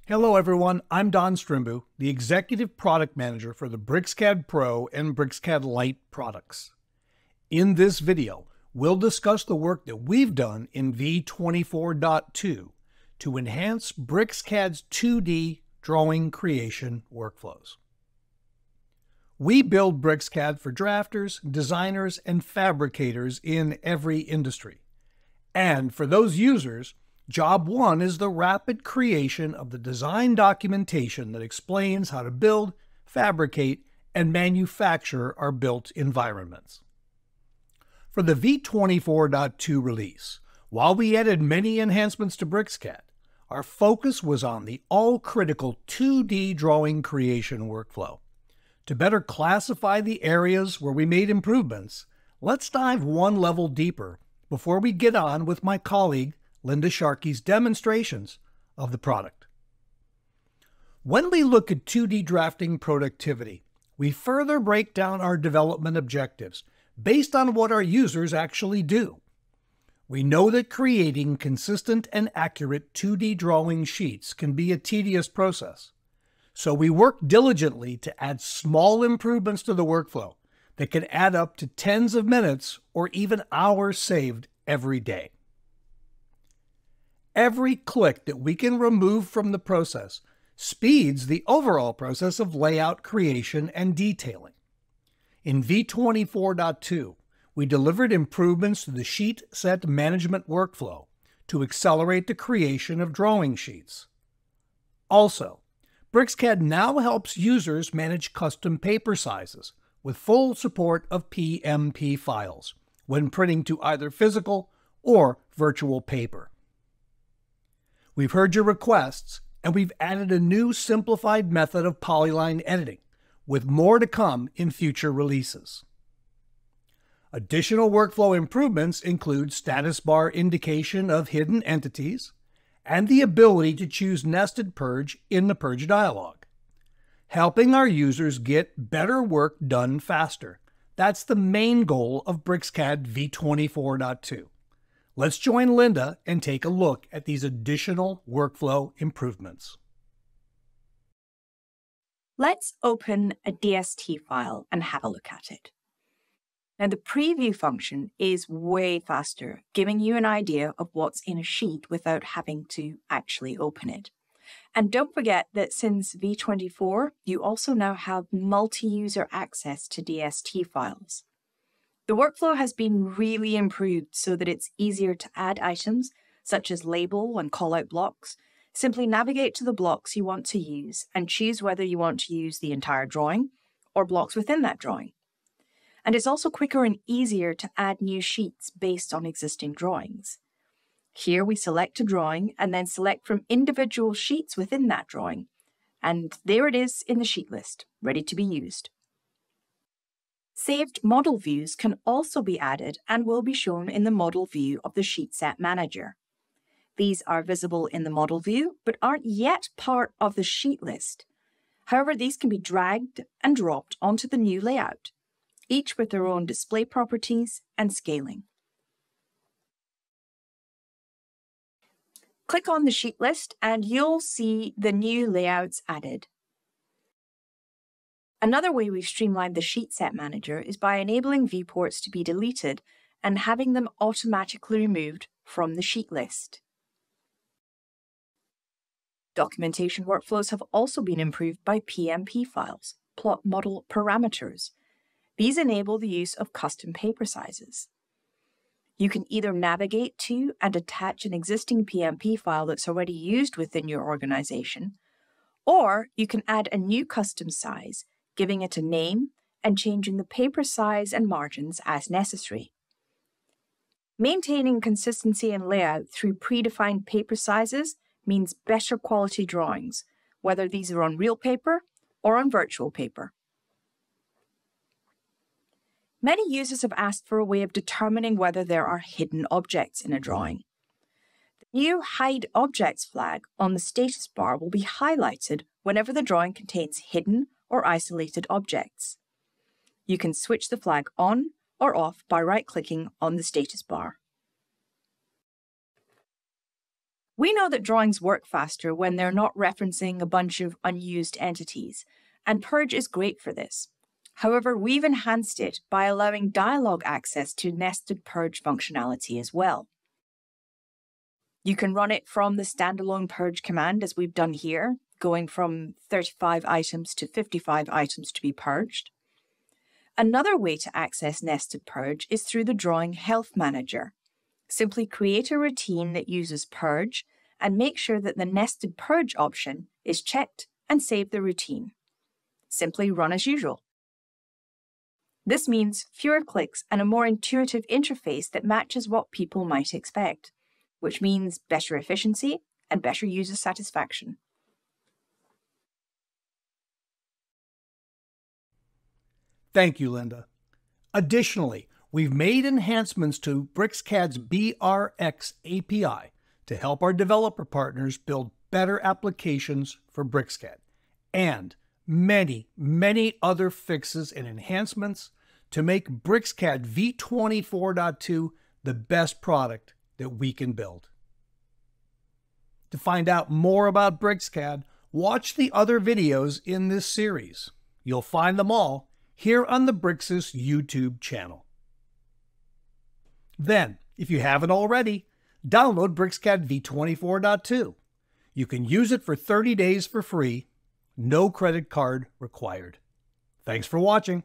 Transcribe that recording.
Hello everyone, I'm Don Strimbu, the Executive Product Manager for the BricsCAD Pro and BricsCAD Lite products. In this video, we'll discuss the work that we've done in V24.2 to enhance BricsCAD's 2D drawing creation workflows. We build BricsCAD for drafters, designers, and fabricators in every industry. And for those users, Job 1 is the rapid creation of the design documentation that explains how to build, fabricate, and manufacture our built environments. For the V24.2 release, while we added many enhancements to BricsCAD, our focus was on the all-critical 2D drawing creation workflow. To better classify the areas where we made improvements, let's dive one level deeper before we get on with my colleague Linda Sharkey's demonstrations of the product. When we look at 2D drafting productivity, we further break down our development objectives based on what our users actually do. We know that creating consistent and accurate 2D drawing sheets can be a tedious process, so we work diligently to add small improvements to the workflow that can add up to tens of minutes or even hours saved every day. Every click that we can remove from the process speeds the overall process of layout creation and detailing. In V24.2, we delivered improvements to the sheet set management workflow to accelerate the creation of drawing sheets. Also, BricsCAD now helps users manage custom paper sizes with full support of PMP files when printing to either physical or virtual paper. We've heard your requests, and we've added a new simplified method of polyline editing, with more to come in future releases. Additional workflow improvements include status bar indication of hidden entities and the ability to choose nested purge in the purge dialog, helping our users get better work done faster. That's the main goal of BricsCAD V24.2. Let's join Linda and take a look at these additional workflow improvements. Let's open a DST file and have a look at it. Now, the preview function is way faster, giving you an idea of what's in a sheet without having to actually open it. And don't forget that since V24, you also now have multi-user access to DST files. The workflow has been really improved so that it's easier to add items, such as label and callout blocks. Simply navigate to the blocks you want to use and choose whether you want to use the entire drawing or blocks within that drawing. And it's also quicker and easier to add new sheets based on existing drawings. Here we select a drawing and then select from individual sheets within that drawing. And there it is in the sheet list, ready to be used. Saved model views can also be added and will be shown in the model view of the Sheet Set Manager. These are visible in the model view, but aren't yet part of the sheet list. However, these can be dragged and dropped onto the new layout, each with their own display properties and scaling. Click on the sheet list and you'll see the new layouts added. Another way we've streamlined the Sheet Set Manager is by enabling viewports to be deleted and having them automatically removed from the sheet list. Documentation workflows have also been improved by PMP files, plot model parameters. These enable the use of custom paper sizes. You can either navigate to and attach an existing PMP file that's already used within your organization, or you can add a new custom size, giving it a name and changing the paper size and margins as necessary. Maintaining consistency in layout through predefined paper sizes means better quality drawings, whether these are on real paper or on virtual paper. Many users have asked for a way of determining whether there are hidden objects in a drawing. The new Hide Objects flag on the status bar will be highlighted whenever the drawing contains hidden or isolated objects. You can switch the flag on or off by right-clicking on the status bar. We know that drawings work faster when they're not referencing a bunch of unused entities, and Purge is great for this. However, we've enhanced it by allowing dialog access to nested Purge functionality as well. You can run it from the standalone Purge command, as we've done here, going from 35 items to 55 items to be purged. Another way to access nested Purge is through the Drawing Health Manager. Simply create a routine that uses Purge and make sure that the Nested Purge option is checked and save the routine. Simply run as usual. This means fewer clicks and a more intuitive interface that matches what people might expect, which means better efficiency and better user satisfaction. Thank you, Linda. Additionally, we've made enhancements to BricsCAD's BRX API to help our developer partners build better applications for BricsCAD, and many, many other fixes and enhancements to make BricsCAD V24.2 the best product that we can build. To find out more about BricsCAD, watch the other videos in this series. You'll find them all here on the Bricsys YouTube channel. Then, if you haven't already, download BricsCAD V24.2. You can use it for 30 days for free, no credit card required. Thanks for watching.